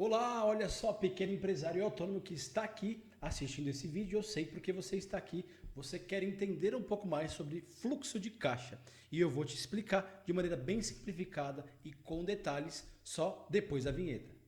Olá, olha só, pequeno empresário e autônomo que está aqui assistindo esse vídeo. Eu sei porque você está aqui. Você quer entender um pouco mais sobre fluxo de caixa. E eu vou te explicar de maneira bem simplificada e com detalhes só depois da vinheta.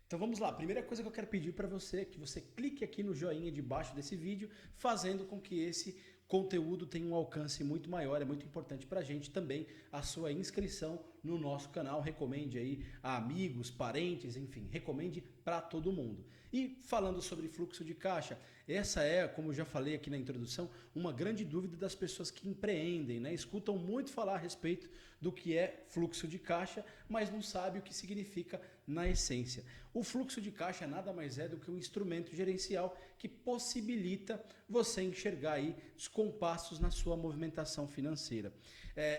Então vamos lá, a primeira coisa que eu quero pedir para você é que você clique aqui no joinha debaixo desse vídeo, fazendo com que esse conteúdo tenha um alcance muito maior. É muito importante para a gente também a sua inscrição no nosso canal. Recomende aí a amigos, parentes, enfim, recomende para todo mundo. E falando sobre fluxo de caixa, essa é, como eu já falei aqui na introdução, uma grande dúvida das pessoas que empreendem, né? Escutam muito falar a respeito do que é fluxo de caixa, mas não sabe o que significa na essência. O fluxo de caixa nada mais é do que um instrumento gerencial que possibilita você enxergar aí descompassos na sua movimentação financeira.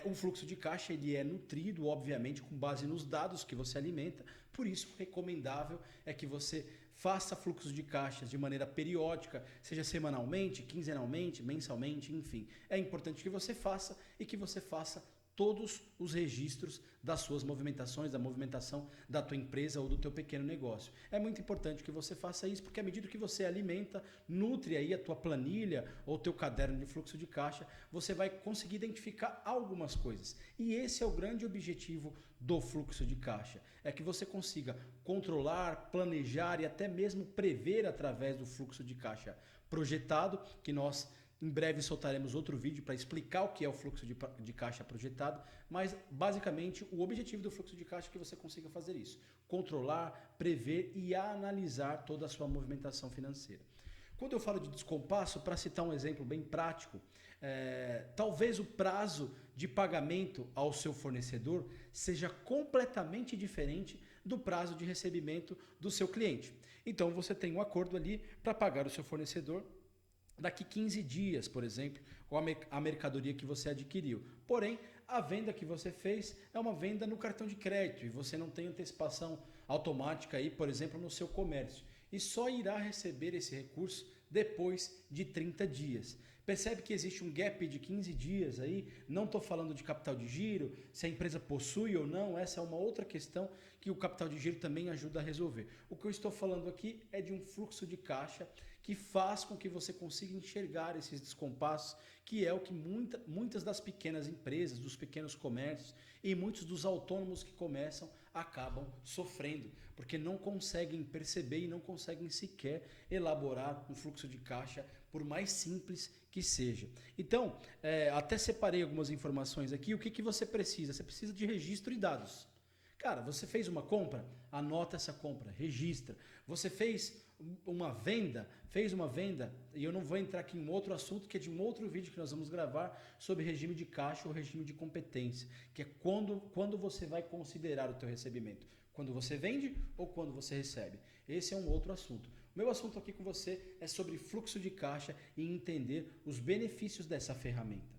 O fluxo de caixa ele é nutrido, obviamente, com base nos dados que você alimenta, por isso recomendável é que você faça fluxos de caixas de maneira periódica, seja semanalmente, quinzenalmente, mensalmente, enfim. É importante que você faça e que você faça todos os registros das suas movimentações, da movimentação da tua empresa ou do teu pequeno negócio. É muito importante que você faça isso, porque à medida que você alimenta, nutre aí a tua planilha ou teu caderno de fluxo de caixa, você vai conseguir identificar algumas coisas. E esse é o grande objetivo do fluxo de caixa, é que você consiga controlar, planejar e até mesmo prever através do fluxo de caixa projetado, que nós em breve soltaremos outro vídeo para explicar o que é o fluxo de caixa projetado, mas basicamente o objetivo do fluxo de caixa é que você consiga fazer isso, controlar, prever e analisar toda a sua movimentação financeira. Quando eu falo de descompasso, para citar um exemplo bem prático, talvez o prazo de pagamento ao seu fornecedor seja completamente diferente do prazo de recebimento do seu cliente. Então você tem um acordo ali para pagar o seu fornecedor daqui 15 dias, por exemplo, com a mercadoria que você adquiriu. Porém, a venda que você fez é uma venda no cartão de crédito e você não tem antecipação automática aí, por exemplo, no seu comércio. E só irá receber esse recurso depois de 30 dias. Percebe que existe um gap de 15 dias aí, não estou falando de capital de giro, se a empresa possui ou não, essa é uma outra questão que o capital de giro também ajuda a resolver. O que eu estou falando aqui é de um fluxo de caixa que faz com que você consiga enxergar esses descompassos, que é o que muitas das pequenas empresas, dos pequenos comércios e muitos dos autônomos que começam acabam sofrendo, porque não conseguem perceber e não conseguem sequer elaborar um fluxo de caixa, por mais simples que seja. Então, até separei algumas informações aqui. O que você precisa? Você precisa de registro e dados. Cara, você fez uma compra? Anota essa compra, registra. Você fez uma venda, e eu não vou entrar aqui em outro assunto, que é de um outro vídeo que nós vamos gravar sobre regime de caixa ou regime de competência, que é quando você vai considerar o teu recebimento. Quando você vende ou quando você recebe. Esse é um outro assunto. O meu assunto aqui com você é sobre fluxo de caixa e entender os benefícios dessa ferramenta.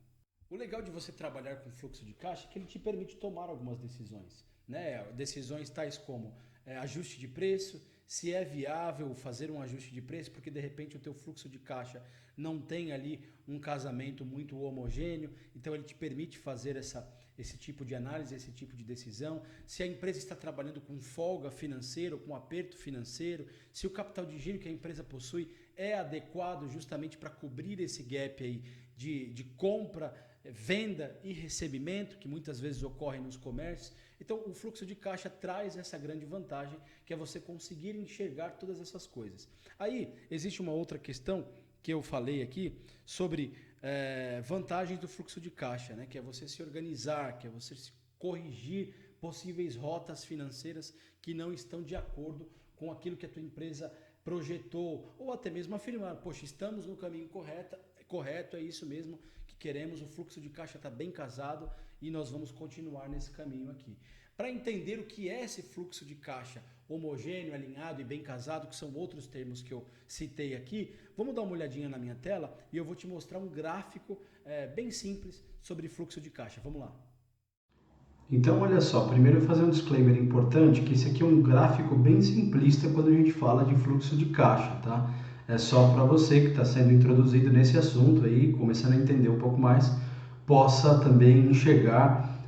O legal de você trabalhar com fluxo de caixa é que ele te permite tomar algumas decisões, né? Decisões tais como ajuste de preço, se é viável fazer um ajuste de preço, porque de repente o teu fluxo de caixa não tem ali um casamento muito homogêneo, então ele te permite fazer esse tipo de análise, esse tipo de decisão. Se a empresa está trabalhando com folga financeira, com aperto financeiro, se o capital de giro que a empresa possui é adequado justamente para cobrir esse gap aí de compra, venda e recebimento, que muitas vezes ocorre nos comércios. Então o fluxo de caixa traz essa grande vantagem, que é você conseguir enxergar todas essas coisas. Aí existe uma outra questão que eu falei aqui sobre vantagens do fluxo de caixa, né? Que é você se organizar, que é você se corrigir possíveis rotas financeiras que não estão de acordo com aquilo que a tua empresa projetou, ou até mesmo afirmar, poxa, estamos no caminho correto, é isso mesmo que queremos, o fluxo de caixa está bem casado e nós vamos continuar nesse caminho aqui. Para entender o que é esse fluxo de caixa homogêneo, alinhado e bem casado, que são outros termos que eu citei aqui, vamos dar uma olhadinha na minha tela e eu vou te mostrar um gráfico bem simples sobre fluxo de caixa. Vamos lá. Então, olha só, primeiro eu vou fazer um disclaimer importante, que esse aqui é um gráfico bem simplista quando a gente fala de fluxo de caixa, tá? é só para você que está sendo introduzido nesse assunto aí, começando a entender um pouco mais, possa também enxergar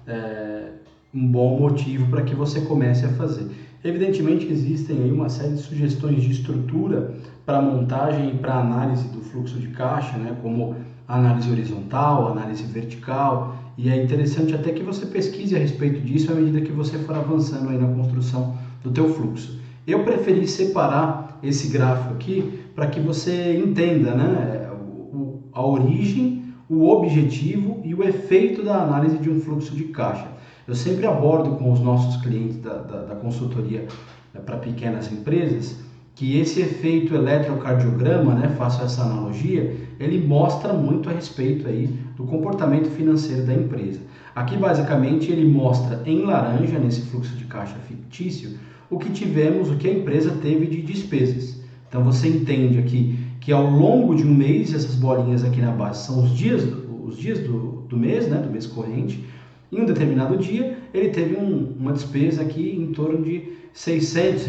um bom motivo para que você comece a fazer. Evidentemente existem aí uma série de sugestões de estrutura para montagem e para análise do fluxo de caixa, né, como análise horizontal, análise vertical, e é interessante até que você pesquise a respeito disso à medida que você for avançando aí na construção do teu fluxo. Eu preferi separar esse gráfico aqui para que você entenda, né, a origem, o objetivo e o efeito da análise de um fluxo de caixa. Eu sempre abordo com os nossos clientes da consultoria para pequenas empresas que esse efeito eletrocardiograma, né, faço essa analogia, ele mostra muito a respeito aí do comportamento financeiro da empresa. Aqui basicamente ele mostra em laranja, nesse fluxo de caixa fictício, o que tivemos, o que a empresa teve de despesas. Então você entende aqui que ao longo de um mês, essas bolinhas aqui na base são os dias do mês, né, do mês corrente. Em um determinado dia, ele teve uma despesa aqui em torno de R$ 600,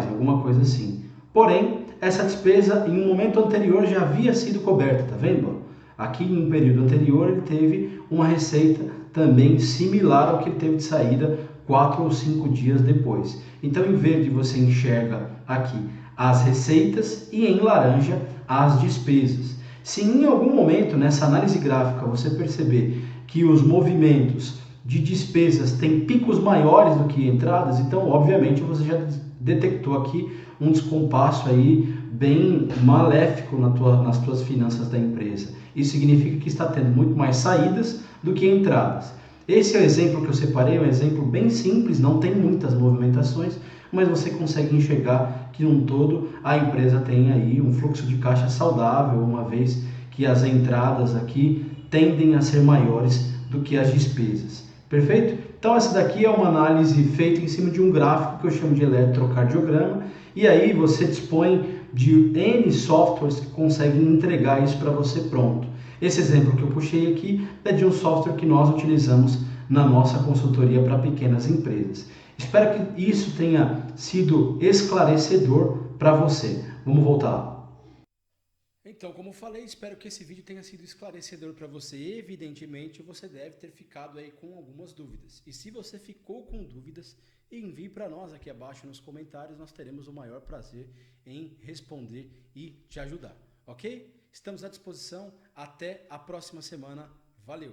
alguma coisa assim. Porém, essa despesa em um momento anterior já havia sido coberta, tá vendo? Aqui em um período anterior ele teve uma receita também similar ao que ele teve de saída 4 ou 5 dias depois. Então, em verde você enxerga aqui as receitas e em laranja as despesas. Se em algum momento nessa análise gráfica você perceber que os movimentos de despesas têm picos maiores do que entradas, então obviamente você já detectou aqui um descompasso aí bem maléfico nas tuas finanças da empresa. Isso significa que está tendo muito mais saídas do que entradas. Esse é o exemplo que eu separei, é um exemplo bem simples, não tem muitas movimentações, mas você consegue enxergar que num todo a empresa tem aí um fluxo de caixa saudável, uma vez que as entradas aqui tendem a ser maiores do que as despesas. Perfeito? Então essa daqui é uma análise feita em cima de um gráfico que eu chamo de eletrocardiograma, e aí você dispõe de N softwares que conseguem entregar isso para você pronto. Esse exemplo que eu puxei aqui é de um software que nós utilizamos na nossa consultoria para pequenas empresas. Espero que isso tenha sido esclarecedor para você. Vamos voltar lá. Então, como falei, espero que esse vídeo tenha sido esclarecedor para você. Evidentemente, você deve ter ficado aí com algumas dúvidas. E se você ficou com dúvidas, envie para nós aqui abaixo nos comentários. Nós teremos o maior prazer em responder e te ajudar, ok? Estamos à disposição. Até a próxima semana. Valeu!